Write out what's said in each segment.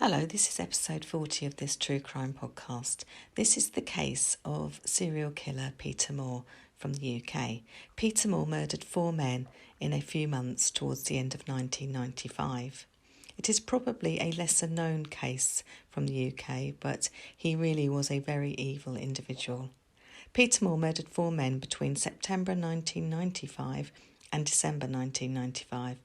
Hello, this is episode 40 of this true crime podcast. This is the case of serial killer Peter Moore from the UK. Peter Moore murdered 4 men in a few months towards the end of 1995. It is probably a lesser known case from the UK, but he really was a very evil individual. Peter Moore murdered 4 men between September 1995 and December 1995.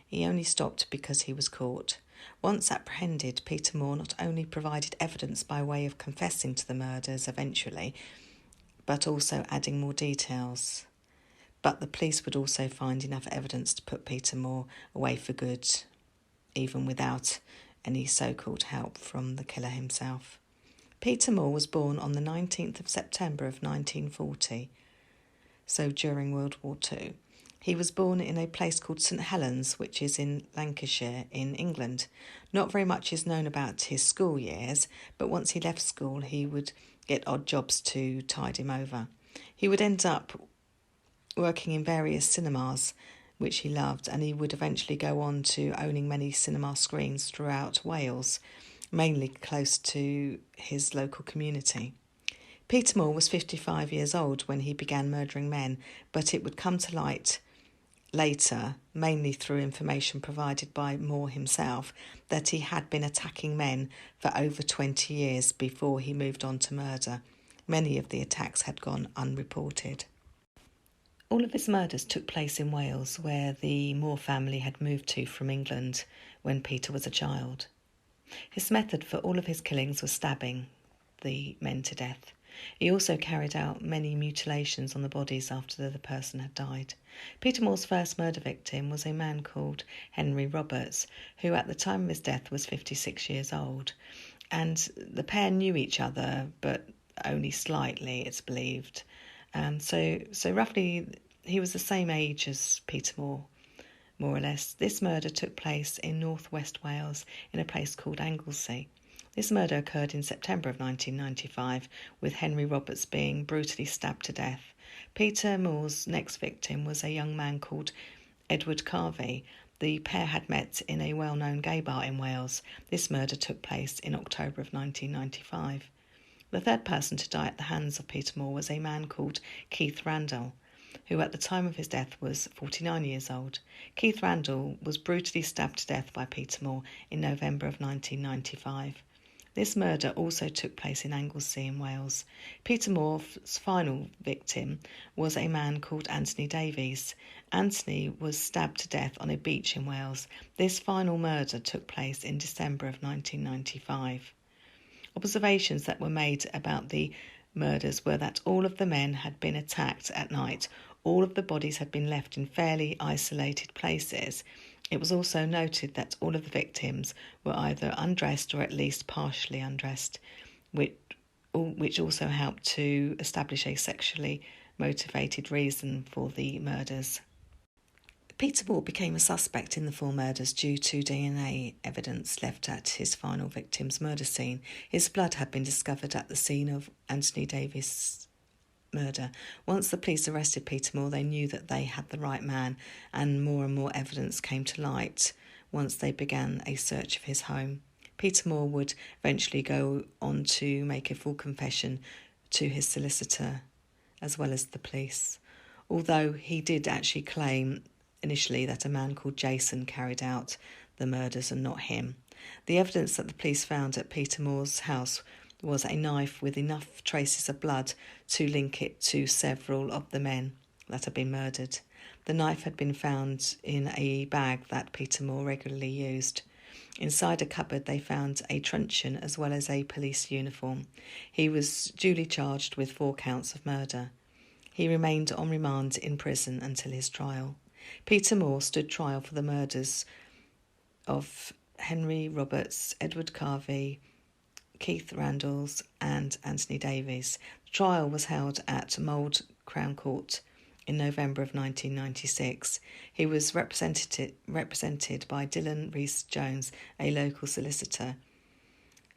He only stopped because he was caught. Once apprehended, Peter Moore not only provided evidence by way of confessing to the murders eventually, but also adding more details. But the police would also find enough evidence to put Peter Moore away for good, even without any so-called help from the killer himself. Peter Moore was born on the 19th of September of 1940, so during World War II. He was born in a place called St Helens, which is in Lancashire in England. Not very much is known about his school years, but once he left school he would get odd jobs to tide him over. He would end up working in various cinemas, which he loved, and he would eventually go on to owning many cinema screens throughout Wales, mainly close to his local community. Peter Moore was 55 years old when he began murdering men, but it would come to light later, mainly through information provided by Moore himself, that he had been attacking men for over 20 years before he moved on to murder. Many of the attacks had gone unreported. All of his murders took place in Wales, where the Moore family had moved to from England when Peter was a child. His method for all of his killings was stabbing the men to death. He also carried out many mutilations on the bodies after the person had died. Peter Moore's first murder victim was a man called Henry Roberts, who at the time of his death was 56 years old. And the pair knew each other, but only slightly, it's believed. So roughly he was the same age as Peter Moore, more or less. This murder took place in northwest Wales in a place called Anglesey. This murder occurred in September of 1995, with Henry Roberts being brutally stabbed to death. Peter Moore's next victim was a young man called Edward Carvey. The pair had met in a well-known gay bar in Wales. This murder took place in October of 1995. The third person to die at the hands of Peter Moore was a man called Keith Randall, who at the time of his death was 49 years old. Keith Randall was brutally stabbed to death by Peter Moore in November of 1995. This murder also took place in Anglesey in Wales. Peter Moore's final victim was a man called Anthony Davies. Anthony was stabbed to death on a beach in Wales. This final murder took place in December of 1995. Observations that were made about the murders were that all of the men had been attacked at night. All of the bodies had been left in fairly isolated places. It was also noted that all of the victims were either undressed or at least partially undressed, which also helped to establish a sexually motivated reason for the murders. Peter Moore became a suspect in the 4 murders due to DNA evidence left at his final victim's murder scene. His blood had been discovered at the scene of Anthony Davies' murder. Once the police arrested Peter Moore, they knew that they had the right man, and more evidence came to light once they began a search of his home. Peter Moore would eventually go on to make a full confession to his solicitor as well as the police, although he did actually claim initially that a man called Jason carried out the murders and not him. The evidence that the police found at Peter Moore's house was a knife with enough traces of blood to link it to several of the men that had been murdered. The knife had been found in a bag that Peter Moore regularly used. Inside a cupboard they found a truncheon as well as a police uniform. He was duly charged with 4 counts of murder. He remained on remand in prison until his trial. Peter Moore stood trial for the murders of Henry Roberts, Edward Carvey, Keith Randalls and Anthony Davies. The trial was held at Mould Crown Court in November of 1996. He was represented by Dylan Rees-Jones, a local solicitor.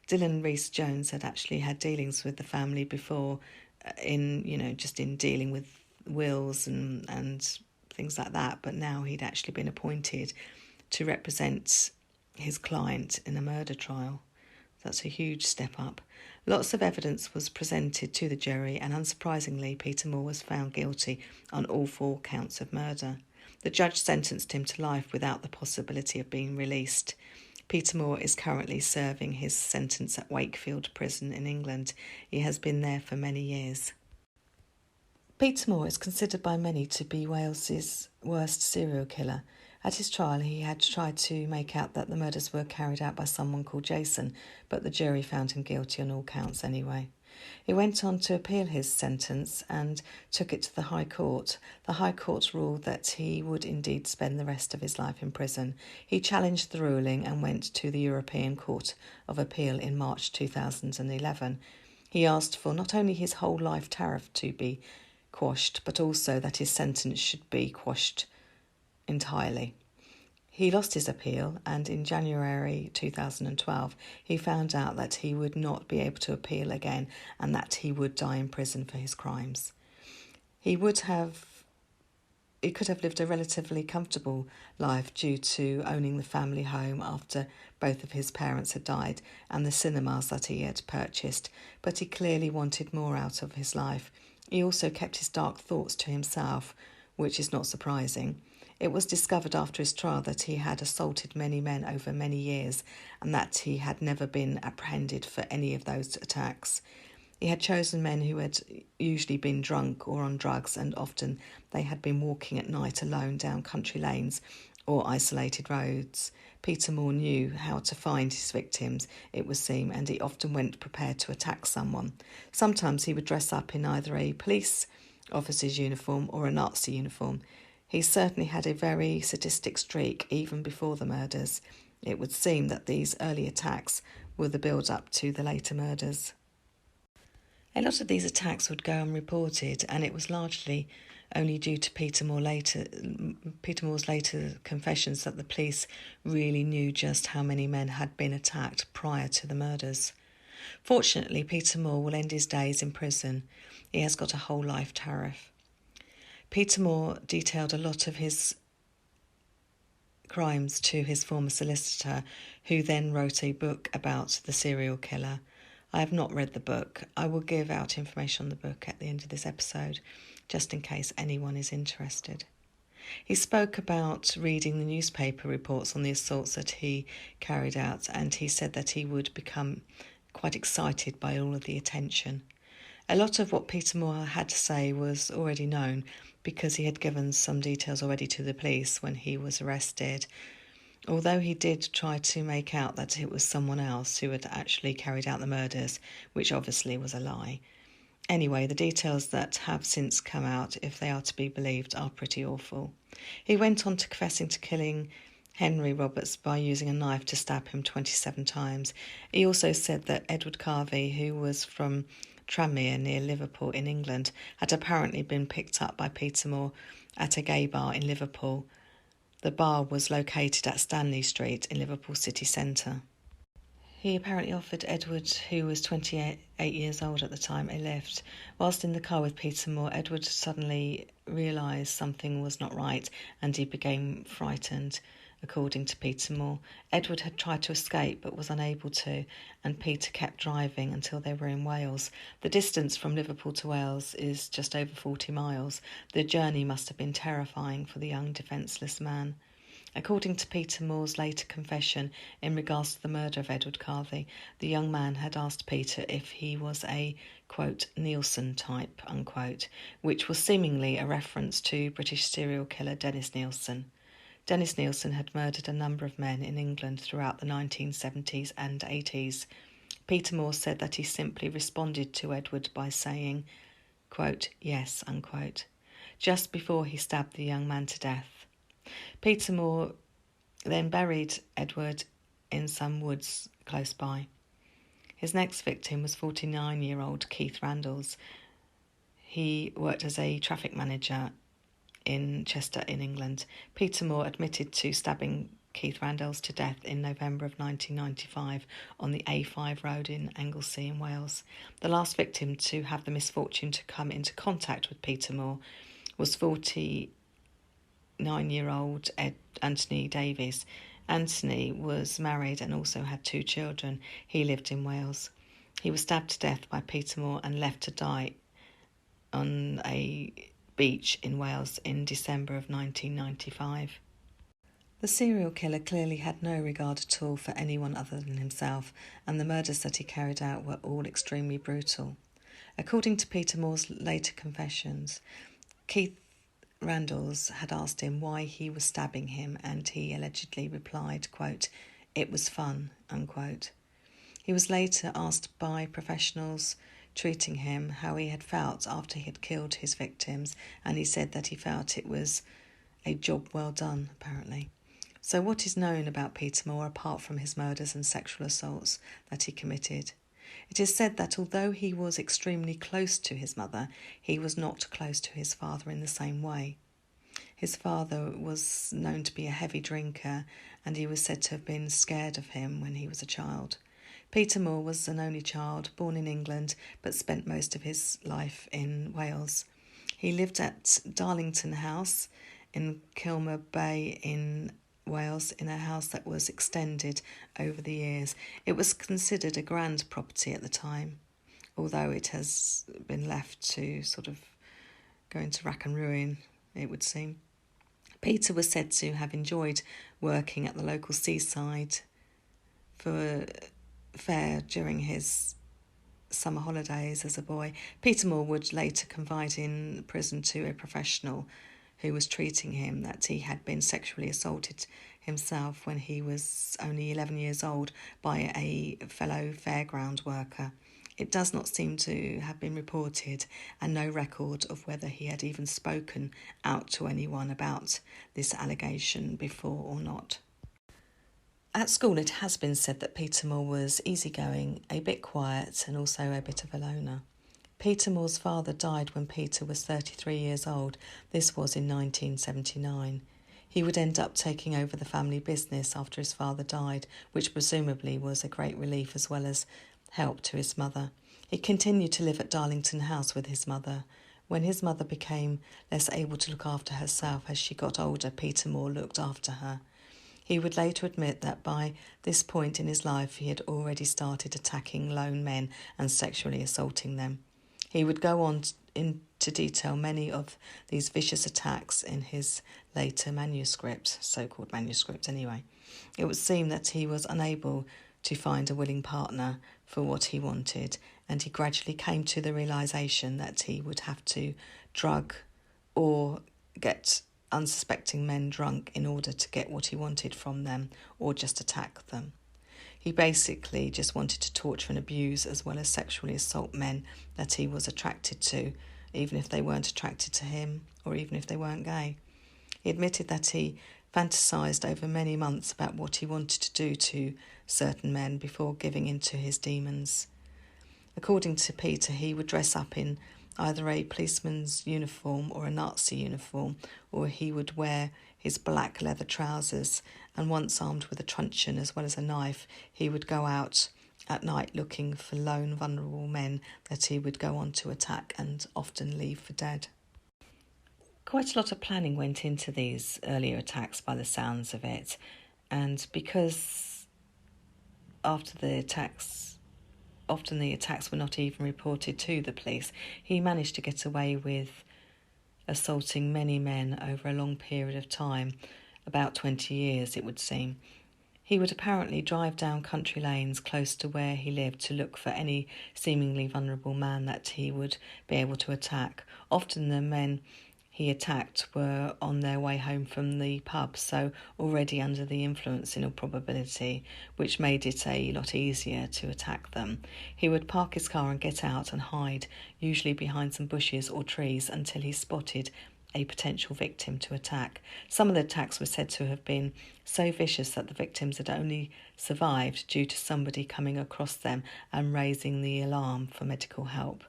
Dylan Rees-Jones had actually had dealings with the family before in dealing with wills and things like that, but now he'd actually been appointed to represent his client in a murder trial. That's a huge step up. Lots of evidence was presented to the jury, and unsurprisingly, Peter Moore was found guilty on all 4 counts of murder. The judge sentenced him to life without the possibility of being released. Peter Moore is currently serving his sentence at Wakefield Prison in England. He has been there for many years. Peter Moore is considered by many to be Wales's worst serial killer. At his trial, he had tried to make out that the murders were carried out by someone called Jason, but the jury found him guilty on all counts anyway. He went on to appeal his sentence and took it to the High Court. The High Court ruled that he would indeed spend the rest of his life in prison. He challenged the ruling and went to the European Court of Appeal in March 2011. He asked for not only his whole life tariff to be quashed, but also that his sentence should be quashed entirely. He lost his appeal, and in January 2012 he found out that he would not be able to appeal again and that he would die in prison for his crimes. He could have lived a relatively comfortable life due to owning the family home after both of his parents had died and the cinemas that he had purchased, but he clearly wanted more out of his life. He also kept his dark thoughts to himself, which is not surprising. It was discovered after his trial that he had assaulted many men over many years and that he had never been apprehended for any of those attacks. He had chosen men who had usually been drunk or on drugs, and often they had been walking at night alone down country lanes or isolated roads. Peter Moore knew how to find his victims, it would seem, and he often went prepared to attack someone. Sometimes he would dress up in either a police officer's uniform or a Nazi uniform. He certainly had a very sadistic streak even before the murders. It would seem that these early attacks were the build-up to the later murders. A lot of these attacks would go unreported, and it was largely only due to Peter Moore's later confessions that the police really knew just how many men had been attacked prior to the murders. Fortunately, Peter Moore will end his days in prison. He has got a whole life tariff. Peter Moore detailed a lot of his crimes to his former solicitor, who then wrote a book about the serial killer. I have not read the book. I will give out information on the book at the end of this episode, just in case anyone is interested. He spoke about reading the newspaper reports on the assaults that he carried out, and he said that he would become quite excited by all of the attention. A lot of what Peter Moore had to say was already known because he had given some details already to the police when he was arrested, although he did try to make out that it was someone else who had actually carried out the murders, which obviously was a lie. Anyway, the details that have since come out, if they are to be believed, are pretty awful. He went on to confessing to killing Henry Roberts by using a knife to stab him 27 times. He also said that Edward Carvey, who was from Tranmere near Liverpool in England, had apparently been picked up by Peter Moore at a gay bar in Liverpool. The bar was located at Stanley Street in Liverpool city centre. He apparently offered Edward, who was 28 years old at the time, a lift. Whilst in the car with Peter Moore, Edward suddenly realised something was not right and he became frightened. According to Peter Moore, Edward had tried to escape but was unable to, and Peter kept driving until they were in Wales. The distance from Liverpool to Wales is just over 40 miles. The journey must have been terrifying for the young defenceless man. According to Peter Moore's later confession in regards to the murder of Edward Carvey, the young man had asked Peter if he was a, quote, Nielsen type, unquote, which was seemingly a reference to British serial killer Dennis Nielsen. Dennis Nielsen had murdered a number of men in England throughout the 1970s and 80s. Peter Moore said that he simply responded to Edward by saying, quote, yes, unquote, just before he stabbed the young man to death. Peter Moore then buried Edward in some woods close by. His next victim was 49-year-old Keith Randall. He worked as a traffic manager in Chester in England. Peter Moore admitted to stabbing Keith Randall to death in November of 1995 on the A5 road in Anglesey in Wales. The last victim to have the misfortune to come into contact with Peter Moore was 49-year-old Anthony Davies, Anthony was married and also had 2 children. He lived in Wales. He was stabbed to death by Peter Moore and left to die on a beach in Wales in December of 1995. The serial killer clearly had no regard at all for anyone other than himself, and the murders that he carried out were all extremely brutal. According to Peter Moore's later confessions, Keith Randalls had asked him why he was stabbing him, and he allegedly replied, quote, "It was fun," unquote. He was later asked by professionals treating him how he had felt after he had killed his victims, and he said that he felt it was a job well done, apparently. So what is known about Peter Moore apart from his murders and sexual assaults that he committed? It is said that although he was extremely close to his mother, he was not close to his father in the same way. His father was known to be a heavy drinker, and he was said to have been scared of him when he was a child. Peter Moore was an only child, born in England, but spent most of his life in Wales. He lived at Darlington House in Kilmer Bay in Wales, in a house that was extended over the years. It was considered a grand property at the time, although it has been left to sort of go into rack and ruin, it would seem. Peter was said to have enjoyed working at the local seaside for fair during his summer holidays as a boy. Peter Moore would later confide in prison to a professional who was treating him that he had been sexually assaulted himself when he was only 11 years old by a fellow fairground worker. It does not seem to have been reported, and no record of whether he had even spoken out to anyone about this allegation before or not. At school, it has been said that Peter Moore was easygoing, a bit quiet, and also a bit of a loner. Peter Moore's father died when Peter was 33 years old. This was in 1979. He would end up taking over the family business after his father died, which presumably was a great relief as well as help to his mother. He continued to live at Darlington House with his mother. When his mother became less able to look after herself as she got older, Peter Moore looked after her. He would later admit that by this point in his life he had already started attacking lone men and sexually assaulting them. He would go on into detail many of these vicious attacks in his later manuscript, so-called manuscript anyway. It would seem that he was unable to find a willing partner for what he wanted, and he gradually came to the realisation that he would have to drug or get unsuspecting men drunk in order to get what he wanted from them, or just attack them. He basically just wanted to torture and abuse as well as sexually assault men that he was attracted to, even if they weren't attracted to him or even if they weren't gay. He admitted that he fantasised over many months about what he wanted to do to certain men before giving in to his demons. According to Peter, he would dress up in either a policeman's uniform or a Nazi uniform, or he would wear his black leather trousers, and once armed with a truncheon as well as a knife, he would go out at night looking for lone vulnerable men that he would go on to attack and often leave for dead. Quite a lot of planning went into these earlier attacks by the sounds of it, and because after the attacks, often the attacks were not even reported to the police, he managed to get away with assaulting many men over a long period of time, about 20 years it would seem. He would apparently drive down country lanes close to where he lived to look for any seemingly vulnerable man that he would be able to attack. Often the men he attacked were on their way home from the pub, so already under the influence in all probability, which made it a lot easier to attack them. He would park his car and get out and hide, usually behind some bushes or trees, until he spotted a potential victim to attack. Some of the attacks were said to have been so vicious that the victims had only survived due to somebody coming across them and raising the alarm for medical help.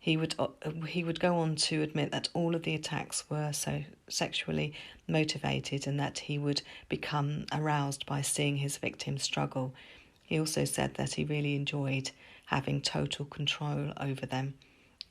He would go on to admit that all of the attacks were so sexually motivated and that he would become aroused by seeing his victims struggle. He also said that he really enjoyed having total control over them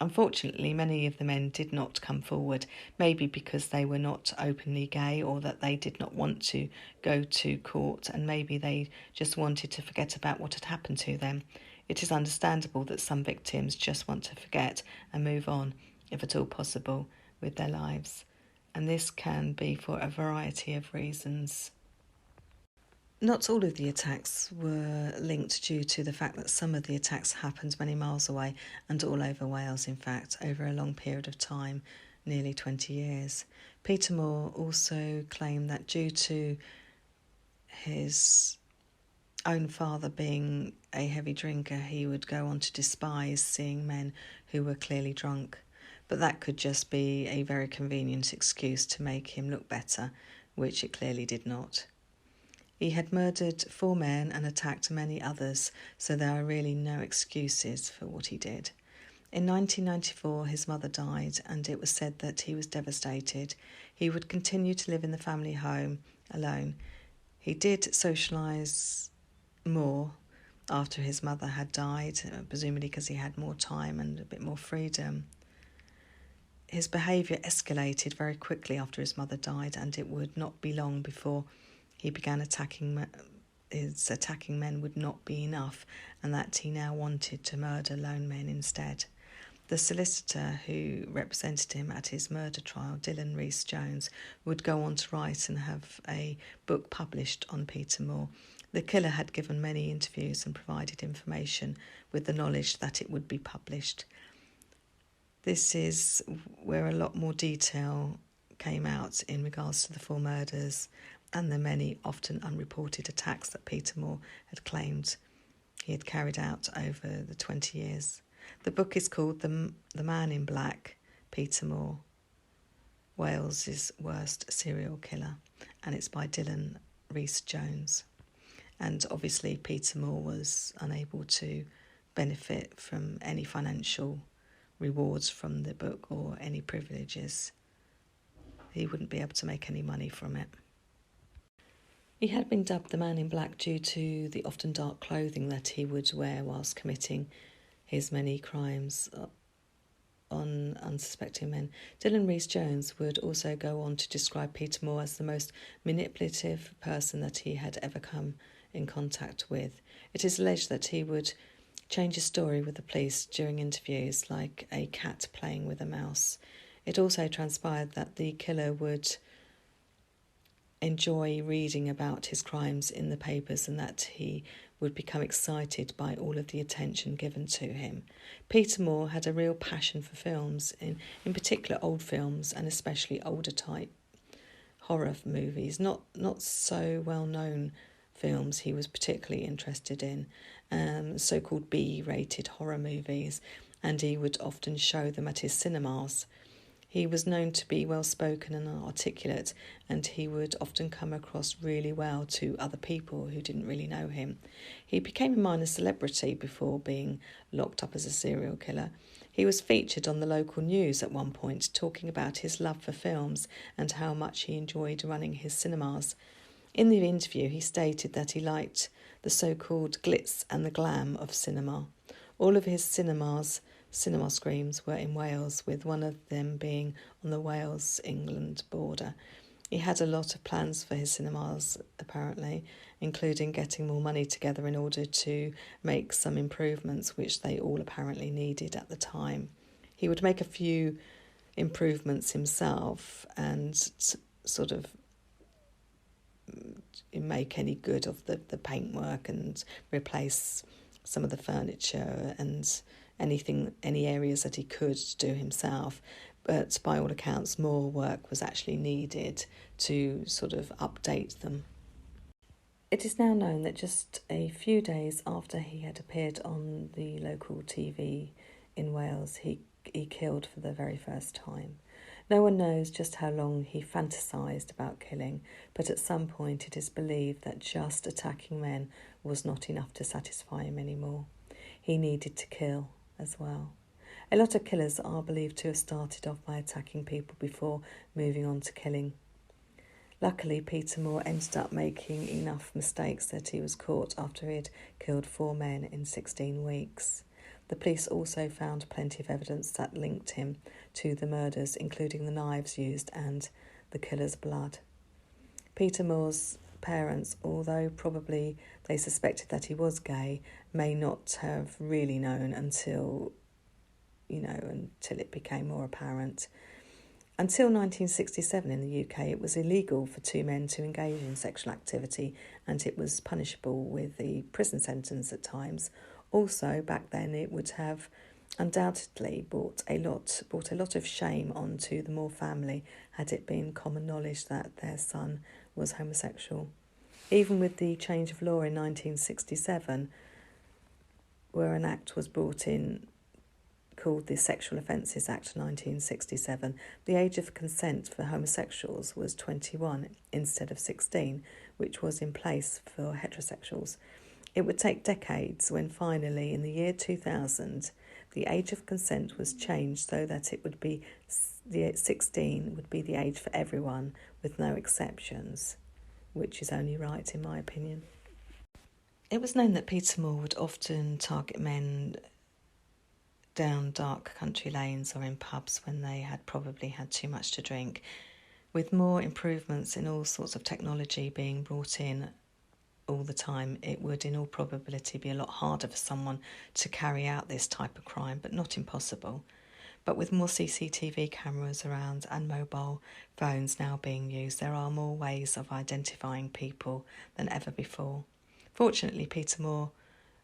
Unfortunately, many of the men did not come forward, maybe because they were not openly gay or that they did not want to go to court, and maybe they just wanted to forget about what had happened to them. It is understandable that some victims just want to forget and move on, if at all possible, with their lives, and this can be for a variety of reasons. Not all of the attacks were linked due to the fact that some of the attacks happened many miles away and all over Wales, in fact, over a long period of time, nearly 20 years. Peter Moore also claimed that due to his own father being a heavy drinker, he would go on to despise seeing men who were clearly drunk. But that could just be a very convenient excuse to make him look better, which it clearly did not. He had murdered 4 men and attacked many others, so there are really no excuses for what he did. In 1994, his mother died, and it was said that he was devastated. He would continue to live in the family home alone. He did socialise more after his mother had died, presumably because he had more time and a bit more freedom. His behaviour escalated very quickly after his mother died, and it would not be long before he began attacking men would not be enough, and that he now wanted to murder lone men instead. The solicitor who represented him at his murder trial, Dylan Rees-Jones, would go on to write and have a book published on Peter Moore. The killer had given many interviews and provided information with the knowledge that it would be published. This is where a lot more detail came out in regards to the 4 murders and the many often unreported attacks that Peter Moore had claimed he had carried out over the 20 years. The book is called The Man in Black, Peter Moore, Wales's Worst Serial Killer, and it's by Dylan Rees-Jones. And obviously Peter Moore was unable to benefit from any financial rewards from the book or any privileges. He wouldn't be able to make any money from it. He had been dubbed the Man in Black due to the often dark clothing that he would wear whilst committing his many crimes on unsuspecting men. Dylan Rees-Jones would also go on to describe Peter Moore as the most manipulative person that he had ever come in contact with. It is alleged that he would change his story with the police during interviews like a cat playing with a mouse. It also transpired that the killer would enjoy reading about his crimes in the papers and that he would become excited by all of the attention given to him. Peter Moore had a real passion for films, in particular old films and especially older type horror movies, not so well-known films he was particularly interested in, so-called B-rated horror movies, and he would often show them at his cinemas. He was known to be well-spoken and articulate, and he would often come across really well to other people who didn't really know him. He became a minor celebrity before being locked up as a serial killer. He was featured on the local news at one point, talking about his love for films and how much he enjoyed running his cinemas. In the interview, he stated that he liked the so-called glitz and the glam of cinema. All of his cinema screens were in Wales, with one of them being on the Wales-England border. He had a lot of plans for his cinemas, apparently, including getting more money together in order to make some improvements, which they all apparently needed at the time. He would make a few improvements himself and sort of make any good of the paintwork and replace some of the furniture and any areas that he could do himself. But by all accounts, more work was actually needed to sort of update them. It is now known that just a few days after he had appeared on the local TV in Wales, he killed for the very first time. No one knows just how long he fantasised about killing, but at some point it is believed that just attacking men was not enough to satisfy him anymore. He needed to kill as well. A lot of killers are believed to have started off by attacking people before moving on to killing. Luckily, Peter Moore ended up making enough mistakes that he was caught after he had killed 4 men in 16 weeks. The police also found plenty of evidence that linked him to the murders, including the knives used and the killer's blood. Peter Moore's parents, although probably they suspected that he was gay, may not have really known until it became more apparent. Until 1967 in the UK, it was illegal for two men to engage in sexual activity, and it was punishable with a prison sentence at times. Also, back then, it would have undoubtedly brought a lot of shame onto the Moore family had it been common knowledge that their son was homosexual. Even with the change of law in 1967, where an act was brought in called the Sexual Offences Act 1967, the age of consent for homosexuals was 21 instead of 16, which was in place for heterosexuals. It would take decades when finally, in the year 2000, the age of consent was changed so that it would be 16 would be the age for everyone with no exceptions, which is only right in my opinion. It was known that Peter Moore would often target men down dark country lanes or in pubs when they had probably had too much to drink. With more improvements in all sorts of technology being brought in all the time, it would in all probability be a lot harder for someone to carry out this type of crime, but not impossible. But with more CCTV cameras around and mobile phones now being used, there are more ways of identifying people than ever before. Fortunately, Peter Moore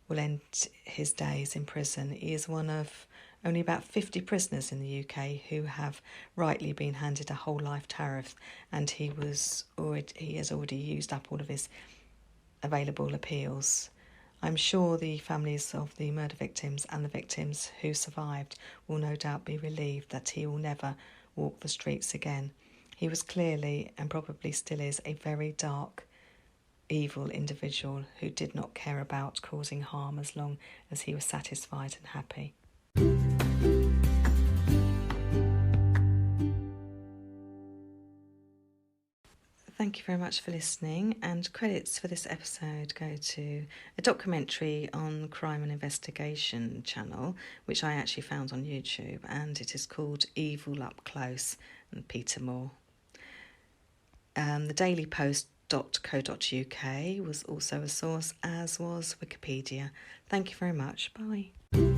will end his days in prison. He is one of only about 50 prisoners in the UK who have rightly been handed a whole life tariff, and he has already used up all of his available appeals. I'm sure the families of the murder victims and the victims who survived will no doubt be relieved that he will never walk the streets again. He was clearly, and probably still is, a very dark, evil individual who did not care about causing harm as long as he was satisfied and happy. Thank you very much for listening, and credits for this episode go to a documentary on Crime and Investigation channel, which I actually found on YouTube, and it is called Evil Up Close and Peter Moore. The Daily Post.co.uk was also a source, as was Wikipedia. Thank you very much. Bye.